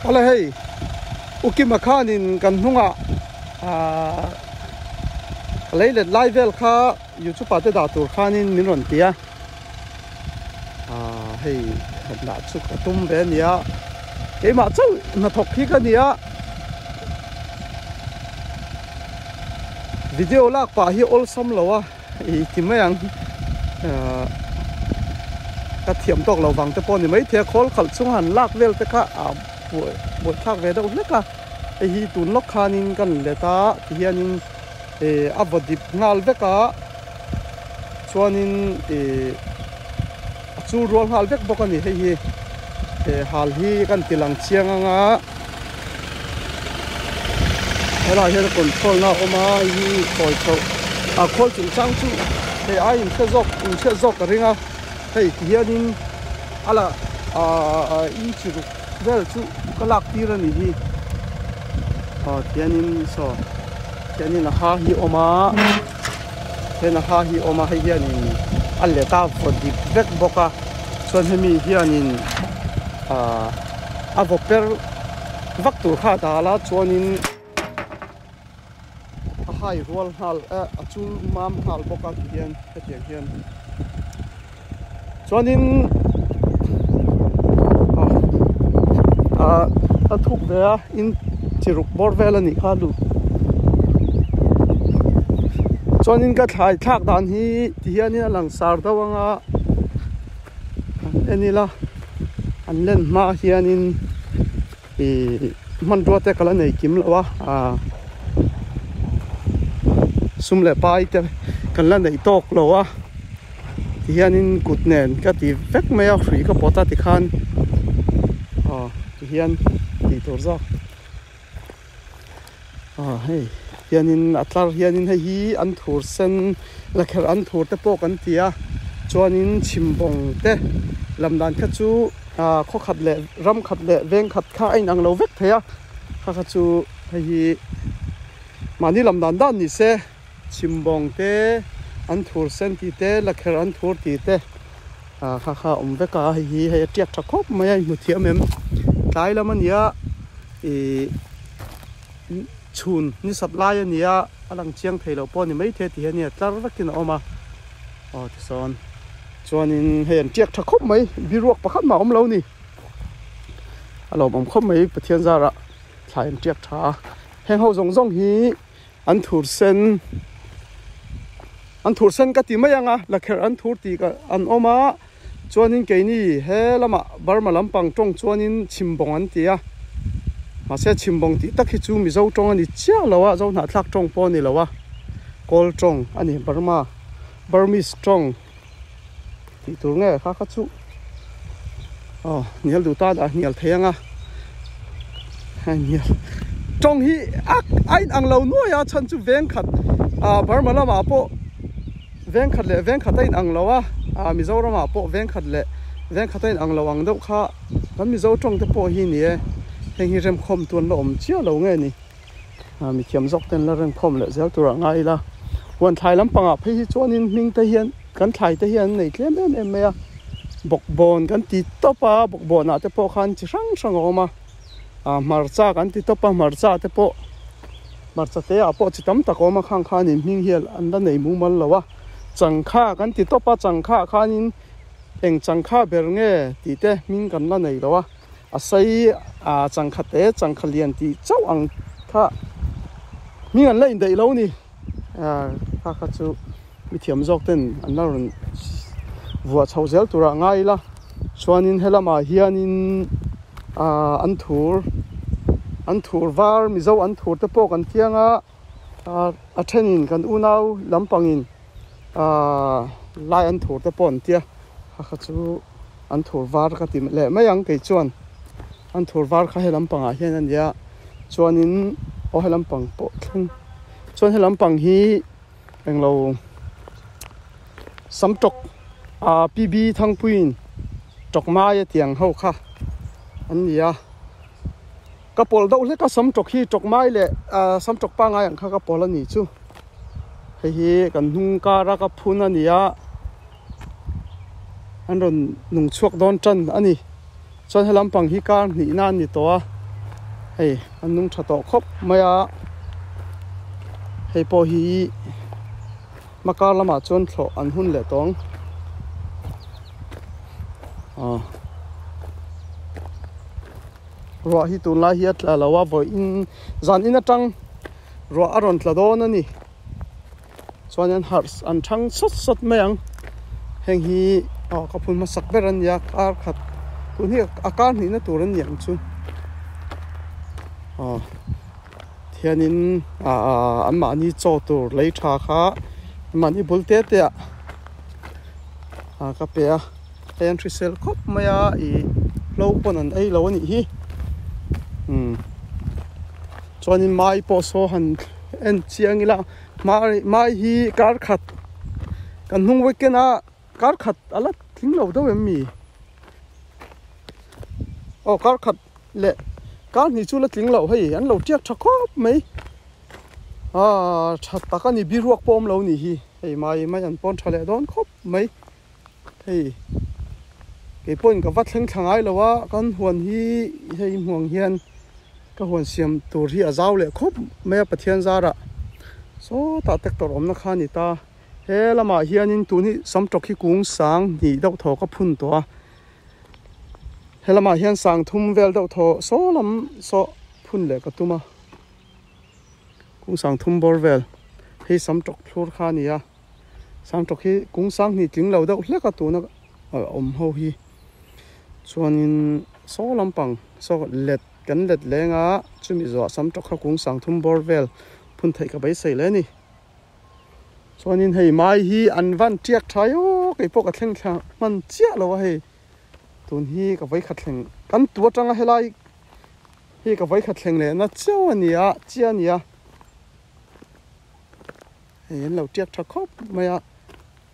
Ala hey uki makhanin kan hunga lấy live vel kha YouTube ate da tur khanin min ron tia hey na chu ka tum ve nia ke ma chu na thok khi ka nia video lak pa hi ol som lowa i timayang ka thiam tok lo wang te pon ni mai the khol khal chung han lak vel te kha buat thak ve da ule ka hi tun lok khanin kan leta hianin avadip ngal veka chuanin chu rol hal vek bokani hei hal hi kan tilang chianga hela he control na oma hi koi tho khol chung chang chu hei ai in che zok ringa hei hianin ala in chu vel chu kalak tirani hi hianin so hianin ha hi oma hena ha hi oma hi hianin alle ta fodi vek boka chuan hemi hianin avoper vaktur kha dala chuanin hai rol hal achul mam hal boka hian hetiang hian chuanin thuk ve in chiruk bor velani khalu chuanin ka thlai thak dan hi hianin alang sar dawanga enila anlen ma hianin man rote kala nei kim lawa sumle pai te kan la nei tok lawa hianin kutnen ka ti vek maya free ka pota ti khan hian ti torza hey hianin atlar hianin hi an thur sen lakher an thur te pok an tia chuanin chimbong te lamdan kha chu kho khat le ram khat le veng khat kha ain ang lo vek theya kha chu hi mani lamdan dan ni se chimbong te an thur sen ti te lakher an thur ti te kha veka hi he tiak thakop mai mu thiam em tlai lamania chun ni supply ania alang chiang theilo pon ni mai the ti ania tlar vakin oma ti son chuanin hen tiak thakop mai biruak pakhat ma om lo ni alom om khop mai pathian zara thlain tiak tha heng ho zong hi an thur sen ka ti mai anga lakher an thur ti ka an oma chuanin ke ni he lama barma lampang tong chuanin chimbong an tia ma se chimbong ti takhi chu mi zo tong ani chiang lawa zo na thlak tong po ni lawa kol tong ani Burmese tong ti tur nge kha chu nial du ta da nial theyanga nial tong hi ain ang lo no ya chan chu veng khat Burma lama po veng khat ain ang lawa mi zo rama po veng khat ain ang lawang do kha kan mi zo tong te po hi ni heng hi rem khom tuan lo om chia lo nge ni mi thiam zok ten la rem khom le zel tura ngai la wan thai lampanga phei hi chuanin ming te hian kan thai te hian nei tlem em mea bokbon kan ti topa bokbon ate po khan chi sang oma marcha kan ti topa marcha te po marcha te a po chi tam tak oma khang khanin ming hial an da nei mu mal lawa changkha kan ti topa changkha khanin eng changkha ber nge ti te ming kan la nei lawa asai changkha te changkha lian ti chau ang kha mi an lai dei lo ni kha chu mi thiam jok ten an la ron vua chho zel tura ngai la chuanin helama hianin an thur var mi zo an thur te po kan tianga a thenin kan unau lampangin lai an thur te pon tia kha chu an thur var ka tim le mayang ke chuan an thur var kha helam panga hian an ya chuanin o helam pang po thung chuan helam pang hi englo samtok pb thangpuin tokma ya tiang ho kha an ya kapol do le ka samtok hi tokmai le samtok pa nga yang kha kapol ani chu hi kan hung ka ra ka phun ania an ron nung chuak don chan ani chuan helam pang hi kar ni nan ni to hei an nung tha to khop maya hei po hi makar lama chuan thlo an hun le tong ruah hi tun lai hi atla lawa voi in zan in atang ruah aron tla don ani chuan an har an thang sot mayang heng hi ka phun ma sak beran ya kar khat tun hi akar ni na turan yang chu thianin an ma ni chaw tur lei tha kha ma ni bulte te ka pe a entry sel khop maya I lo pon an ei lo ani hi chuanin mai po so han en chiang ila mai hi kar khat kan hung wekena kar khat ala thing lo do em mi kar khat le kar ni chu la tling lo hei an lo tiak tha khop mai that ta ka ni biruak pom lo ni hi hei mai an pon thale don khop mai hei ke pon ka wat thangai lo wa kan huan hi hei muang hian ka huan siam tur hi azaw le khop mai pathian zara so ta tek tor om na kha ni ta he lama hianin tu ni samtok hi kung sang ni dau tho ka phun to he lama hian sang thum vel dau tho so lam so phun le ka tuma kung sang thum bor vel he samtok thlur kha ni a samtok hi kung sang ni tling lo dau hle ka tu na om ho hi chuanin so lampang so let kan let lenga chumi zo samtok kha kung sang thum bor vel phun thei ka bai sei le ni chuanin hei mai hi an van tiak thayo ke pok a thleng thla man chia lo hei tun hi ka vai khat thleng kan tu atanga helai hi ka vai khat thleng le na chaw ania chia nia hei an lo tiak tha khop maya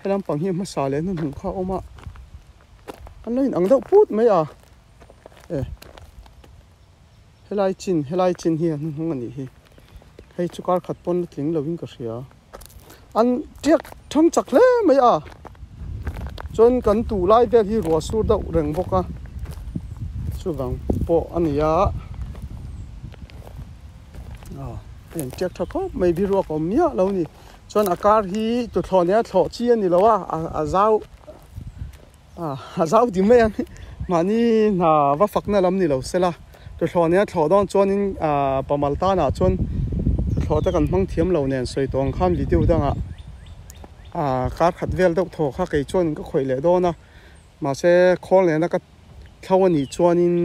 helam pang hi ma sa le nun hung kha oma an loin ang deuh put mai a helai chin hi an hung ani hi hei chukar khat pon tling lovin ka hria an tiak thang chak le mai a chon kan tu lai vel hi ro sur deuh reng boka chuwang po ania en tiak tha khop mai bi ro kom mia lo ni chon akar hi tu thlonia thlo chi ani lo a zau di mai an mani na wa fakna lam ni lo sela tu thlonia thlo don chonin pamalta na chon thlo ta kan mang thiam lo nen soi tong kham li tiu danga kar khat vel deuh tho kha kei chon ka khoi le dona ma se khol ne na ka thawani chuanin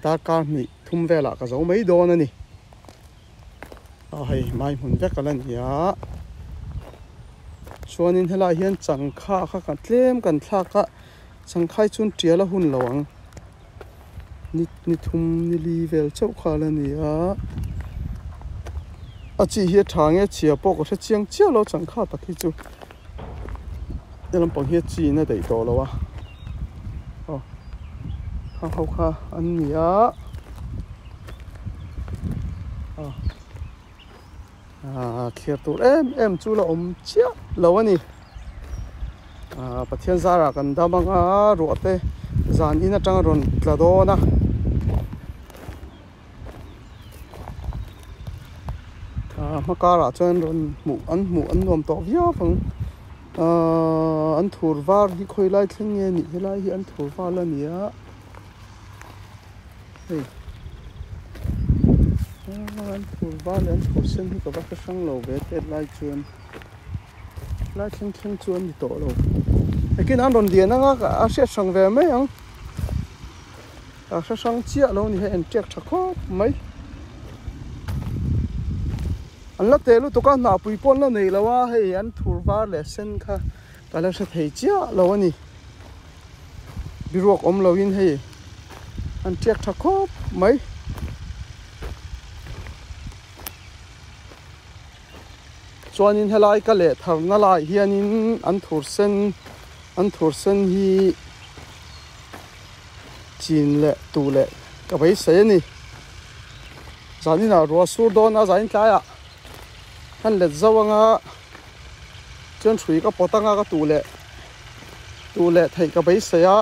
dar kar ni thum vela ka zo mai don ani hei mai mun vek kalan ya chuanin hela hian changkha kha kan tlem kan thla ka changkhai chun tiala hun lawang ni thum ni li vel chau kha la ni a chi hi thange chia po ko chiang chia lo changkha takhi chu elam pang hi chi na dei to lo wa kha an ni a kher tur em chu la om chia lo ani pathian zara kan damanga rote zan ina tang ron tladona makara chuan ron mu an nom to via phang an thur var hi khoi lai thleng nge ni helai hi an thur var la nia hei an thur var an thur sen hi ka va ka sang lo ve te lai chuan lai thleng chuan ni to lo lekin an ron dian anga a hria sang ve mai ang a hria sang chia lo ni he en tek tha khop mai an la telu to ka na pui pon la nei lawa hei an thur var le sen kha kala sa thei chia lo ani biruak om lo in hei an tek tha khop mai chuanin helai ka le thar na lai hianin an thur sen hi chin le tu le ka bai se ni zanina ro sur don a zain tlaya han le zawanga chen thui ka potanga ka tu le thei ka bai se ya